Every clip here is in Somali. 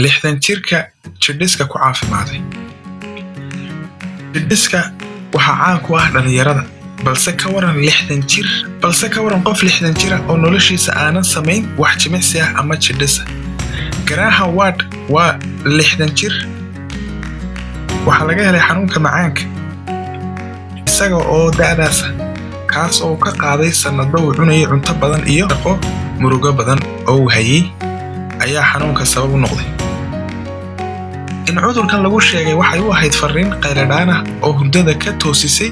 lixdan jirka jidhiska ku caafimaaday. Jidhiska waxaa caan ku ah dhalinyarada, balse ka waran 60 jir, balse ka waran qof 60 jir oo noloshiisa aanan samayn wax jimicsi ah ama jidhis. Graham Ward waa 60 jir. Waxaa laga helay xanuunka macaanka isaga oo da'daas kaas oo ka qaaday sanado uu cunayay cunto badan iyo murugo badan oo hayay ayaa xanuunka sabab u noqday. in cudurkan lagu sheegay waxay u ahayd fariin qayladaan ah oo hurdada ka toosisay,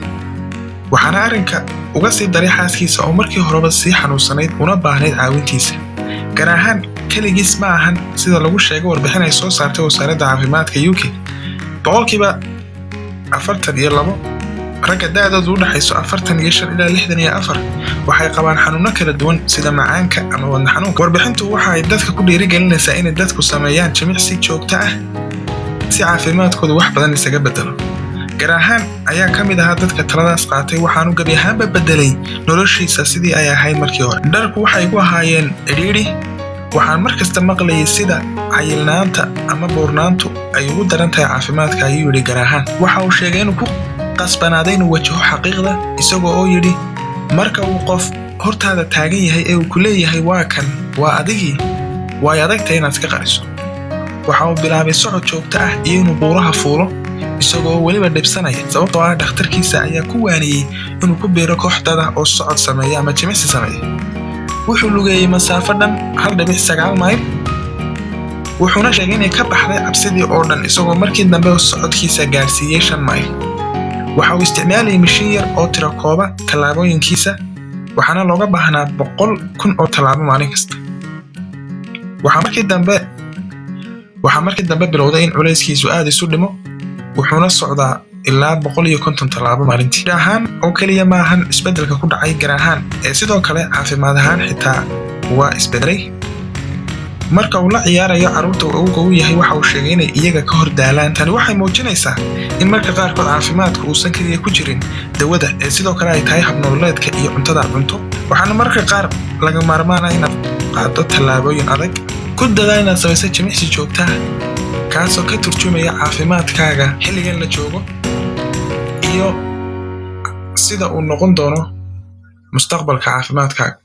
waxaana arrinka uga sii daray xaaskiisa oo markii horeba sii xanuunsanayd una baahnayd caawintiisa. gaar ahaan kaligiis ma ahan sida lagu sheegay warbixin ay soo saartay wasaaradda caafimaadka UK. boqolkiiba 42 ragga da'doodu u dhaxayso 45 ilaa 64 waxay qabaan xanuuno kala duwan sida macaanka ama wadne xanuunka. Warbixintu waxay dadka ku dhiirigelinaysaa in dadku sameeyaan jimicsi joogto ah si caafimaadkoodu wax badan isaga bedelo. Graham ayaa ka mid ahaa dadka taladaas qaatay, waxaanu gabi ahaanba bedelay noloshiisa sidii ay ahayd markii hore. Dharku waxay ku ahaayeen cidhiidhi. waxaan markasta maqlayay sida cayilnaanta ama buurnaantu ay ugu daran tahay caafimaadka, ayuu yidhi Graham. Waxa uu sheegay inuu ku qasbanaaday inuu wajaho xaqiiqda isagoo oo yidhi marka uu qof hortaada taagan yahay ee uu ku leeyahay waa kan waa adigii way adagtahay inaad iska qariso. waxa uu bilaabay socod joogto ah iyo inuu buuraha fuulo isagoo weliba dhibsanaya, sababtoo ah dhakhtarkiisa ayaa ku waaniyey inuu ku biiro kooxdada oo socod sameeya ama jimicsi sameeya. wuxuu lugeeyay masaafo dhan 1.9 mayl, wuxuuna sheegay inay ka baxday cabsidii oo dhan isagoo markii dambe socodkiisa gaarsiiyey 5 mayl. waxa uu isticmaalayay mishiin yar oo tiro kooba tallaabooyinkiisa, waxaana looga baahnaa 100,000 oo tallaabo maalin kasta. waxaa markii dambe bilowday in culayskiisu aad isu dhimo, wuxuuna socdaa ilaa 150 tallaabo maalintii. Graham oo kaliya ma ahan isbedelka ku dhacay Graham ee sidoo kale caafimaad ahaan xitaa waa isbedelay. marka uu la ciyaarayo carruurta uu yahay waxa uu sheegay inay iyaga ka hor daalaan. Tani waxay muujinaysaa in marka qaarkood caafimaadku uusan kaliya ku jirin dawada ee sidoo kale ay tahay hab nololeedka iyo cuntada cunto. waxaana marka qaar laga maarmaan ah inaad qaado tallaabooyin adag, ku dadaal inaad samayso jimicsi joogto ah kaasoo ka turjumaya caafimaadkaaga xilligan la joogo iyo sida uu noqon doono mustaqbalka caafimaadkaaga.